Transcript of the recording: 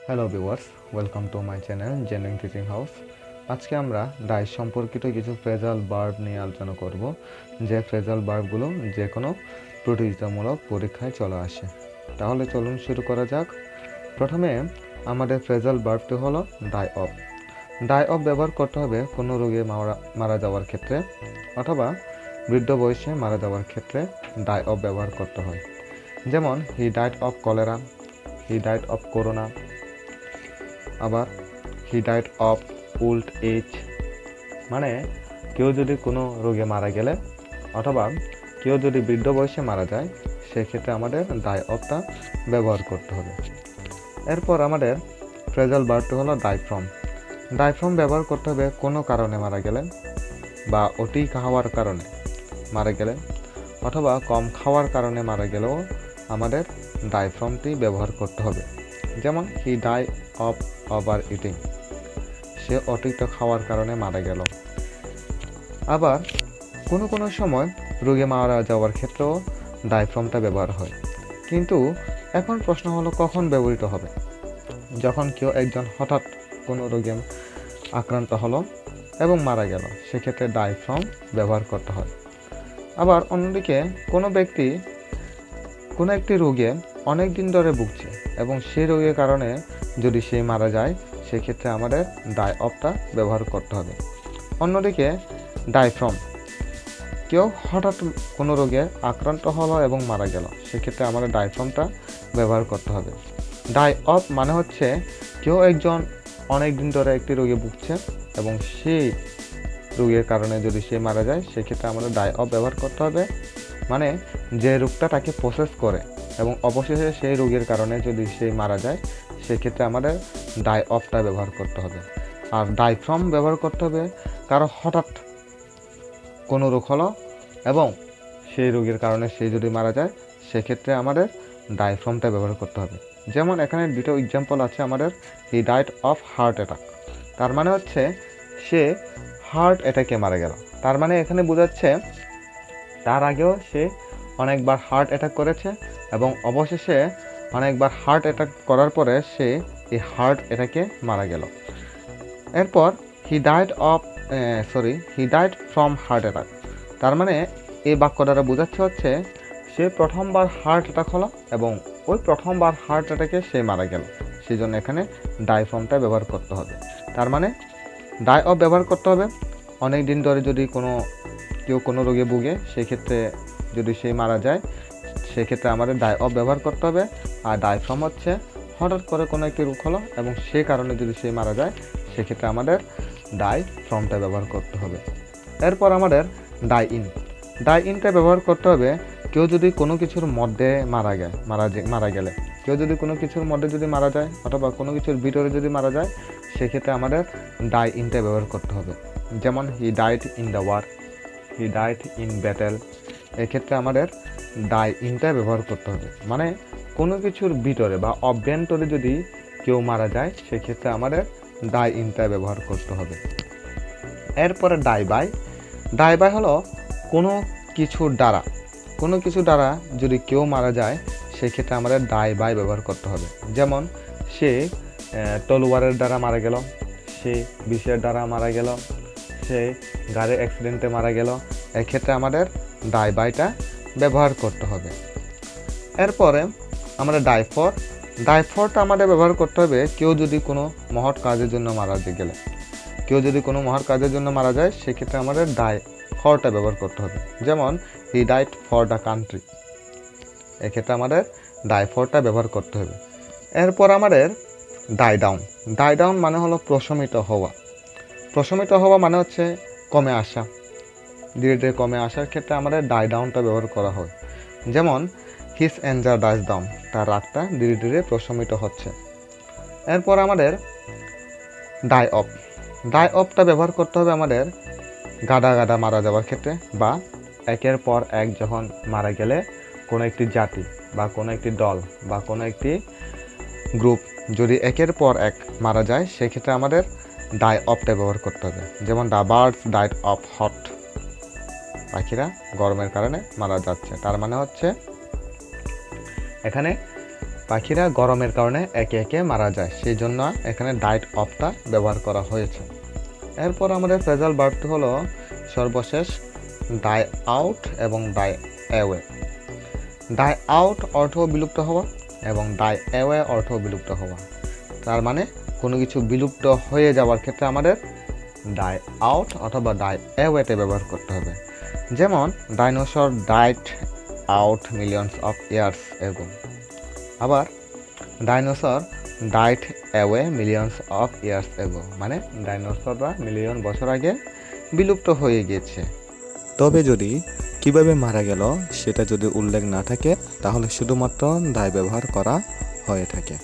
Hello viewers, welcome to my channel genuine teaching house. আজকে আমরা die সম্পর্কিত কিছু ফ্রেজাল ভার্ব নিয়ে আলোচনা করব, যে ফ্রেজাল ভার্বগুলো যে কোনো প্রতিযোগিতামূলক পরীক্ষায় চলে আসে। তাহলে চলুন শুরু করা যাক। প্রথমে আমাদের ফ্রেজাল ভার্বটি হলো ডাই অফ। ডাই অফ ব্যবহার করতে হবে কোনো রোগে মারা যাওয়ার ক্ষেত্রে অথবা বৃদ্ধ বয়সে মারা যাওয়ার ক্ষেত্রে ডাই অফ ব্যবহার করতে হয়। যেমন he died of cholera, he died of corona, আবার he died of old age, মানে কেউ যদি কোনো রোগে মারা গেলে অথবা কেউ যদি বৃদ্ধ বয়সে মারা যায়, সেক্ষেত্রে আমাদের ডাই অফটা ব্যবহার করতে হবে। এরপর আমাদের ফ্রেজাল ভার্বটি হলো ডাই ফ্রম। ডাই ফ্রম ব্যবহার করতে হবে কোনো কারণে মারা গেলে বা অতি খাওয়ার কারণে মারা গেলে অথবা কম খাওয়ার কারণে মারা গেলেও আমাদের ডাই ফ্রমটি ব্যবহার করতে হবে। যেমন হি ডাই অফ ওভার ইটিং, সে অতিরিক্ত খাওয়ার কারণে মারা গেল। আবার কোনো কোনো সময় রোগে মারা যাওয়ার ক্ষেত্রেও ডাই ফ্রমটা ব্যবহার হয়। কিন্তু এখন প্রশ্ন হলো কখন ব্যবহৃত হবে? যখন কেউ একজন হঠাৎ কোনো রোগে আক্রান্ত হলো এবং মারা গেল, সেক্ষেত্রে ডাই ফ্রম ব্যবহার করতে হয়। আবার অন্যদিকে কোনো ব্যক্তি কোনো একটি রোগে অনেক দিন ধরে ভুগছে এবং সেই রোগের কারণে যদি সে মারা যায়, সেক্ষেত্রে আমাদের ডাই অফটা ব্যবহার করতে হবে। অন্যদিকে ডাই ফ্রম, কেউ হঠাৎ কোনো রোগে আক্রান্ত হলো এবং মারা গেল, সেক্ষেত্রে আমাদের ডাই ফ্রমটা ব্যবহার করতে হবে। ডাই অফ মানে হচ্ছে কেউ একজন অনেক দিন ধরে একটি রোগে ভুগছে এবং সেই রোগের কারণে যদি সে মারা যায়, সেক্ষেত্রে আমাদের ডাই অফ ব্যবহার করতে হবে। মানে যে রোগটা তাকে প্রসেস করে এবং অবশেষে সেই রোগের কারণে যদি সে মারা যায়, সেক্ষেত্রে আমাদের ডাই অফটা ব্যবহার করতে হবে। আর ডাই ফ্রম ব্যবহার করতে হবে কারো হঠাৎ কোনো রোগ হলো এবং সেই রোগের কারণে সে যদি মারা যায়, সেক্ষেত্রে আমাদের ডাই ফ্রমটা ব্যবহার করতে হবে। যেমন এখানে দুটো এক্সাম্পল আছে আমাদের, হি ডাইড অফ হার্ট অ্যাটাক, তার মানে হচ্ছে সে হার্ট অ্যাটাকে মারা গেল। তার মানে এখানে বোঝাচ্ছে তার আগেও সে অনেকবার হার্ট অ্যাটাক করেছে এবং অবশেষে অনেকবার হার্ট অ্যাটাক করার পরে সে এই হার্ট অ্যাটাকে মারা গেল। এরপর he died from heart attack, তার মানে এই বাক্য দ্বারা বোঝাচ্ছে হচ্ছে সে প্রথমবার হার্ট অ্যাটাক হলো এবং ওই প্রথমবার হার্ট অ্যাটাকে সে মারা গেল। সেই জন্য এখানে ডাই ফ্রমটা ব্যবহার করতে হবে। তার মানে ডাই অফ ব্যবহার করতে হবে অনেক দিন ধরে যদি কেউ কোনো রোগে ভুগে, সেক্ষেত্রে যদি সে মারা যায়, সেক্ষেত্রে আমাদের ডাই অফ ব্যবহার করতে হবে। আর ডাই ফ্রম হচ্ছে হঠাৎ করে কোনো একটি রোগ হলো এবং সে কারণে যদি সে মারা যায়, সেক্ষেত্রে আমাদের ডাই ফ্রমটা ব্যবহার করতে হবে। এরপর আমাদের ডাই ইনটা ব্যবহার করতে হবে কেউ যদি কোনো কিছুর মধ্যে মারা গেলে, কেউ যদি কোনো কিছুর মধ্যে যদি মারা যায় অথবা কোনো কিছুর ভিতরে যদি মারা যায়, সেক্ষেত্রে আমাদের ডাই ইনটা ব্যবহার করতে হবে। যেমন he died in the war, he died in battle, এক্ষেত্রে আমাদের ডাই ইনটা ব্যবহার করতে হবে। মানে কোনো কিছুর ভিতরে বা অভ্যন্তরে যদি কেউ মারা যায়, সেক্ষেত্রে আমাদের ডাই ইনটা ব্যবহার করতে হবে। এরপরে ডাই বাই হলো কোনো কিছু দ্বারা যদি কেউ মারা যায়, সেক্ষেত্রে আমাদের ডাই বাই ব্যবহার করতে হবে। যেমন সে তলোয়ারের দ্বারা মারা গেল, সে বিষের দ্বারা মারা গেল, সে গাড়ির অ্যাক্সিডেন্টে মারা গেল, এক্ষেত্রে আমাদের ডাই বাইটা ব্যবহার করতে হবে। এরপরে আমরা ডাই ফরটা আমাদের ব্যবহার করতে হবে কেউ যদি কোনো মহৎ কাজের জন্য মারা যায়, সেক্ষেত্রে আমাদের ডাই ফরটা ব্যবহার করতে হবে। যেমন he died for the country, এক্ষেত্রে আমাদের ডাই ফরটা ব্যবহার করতে হবে। এরপর আমাদের ডাই ডাউন মানে হলো প্রশমিত হওয়া মানে হচ্ছে কমে আসা, ধীরে ধীরে কমে আসার ক্ষেত্রে আমাদের ডাই ডাউনটা ব্যবহার করা হয়। যেমন হিজ অ্যাঞ্জার ডাইজ ডাউন, তার রাগটা ধীরে ধীরে প্রশমিত হচ্ছে। এরপর আমাদের ডাই অফটা ব্যবহার করতে হবে আমাদের গাদা মারা যাওয়ার ক্ষেত্রে, বা একের পর এক যখন মারা গেলে কোনো একটি জাতি বা কোনো একটি দল বা কোনো একটি গ্রুপ যদি একের পর এক মারা যায়, সেক্ষেত্রে আমাদের ডাই অফটা ব্যবহার করতে হবে। যেমন the birds died of hot, পাখিরা গরমের কারণে মারা যাচ্ছে। তার মানে হচ্ছে এখানে পাখিরা গরমের কারণে একে একে মারা যায়, সেই জন্য এখানে ডাইড অফটা ব্যবহার করা হয়েছে। এরপর আমাদের ফ্রেজাল ভার্বটি হলো সর্বশেষ ডাই আউট এবং ডাই অ্যাওয়ে। ডাই আউট অর্থ বিলুপ্ত হওয়া এবং ডাই অ্যাওয়ে অর্থ বিলুপ্ত হওয়া। তার মানে কোনো কিছু বিলুপ্ত হয়ে যাওয়ার ক্ষেত্রে আমাদের ডাই আউট অথবা ডাই অ্যাওয়েতে ব্যবহার করতে হবে। যেমন dinosaur died out millions of years ago. আবার dinosaur died away millions of years ago, মানে ডাইনোসররা মিলিয়ন বছর আগে বিলুপ্ত হয়ে গিয়েছে। তবে যদি কিভাবে মারা গেল সেটা যদি উল্লেখ না থাকে তাহলে শুধুমাত্র ডাই ব্যবহার করা হয়ে থাকে।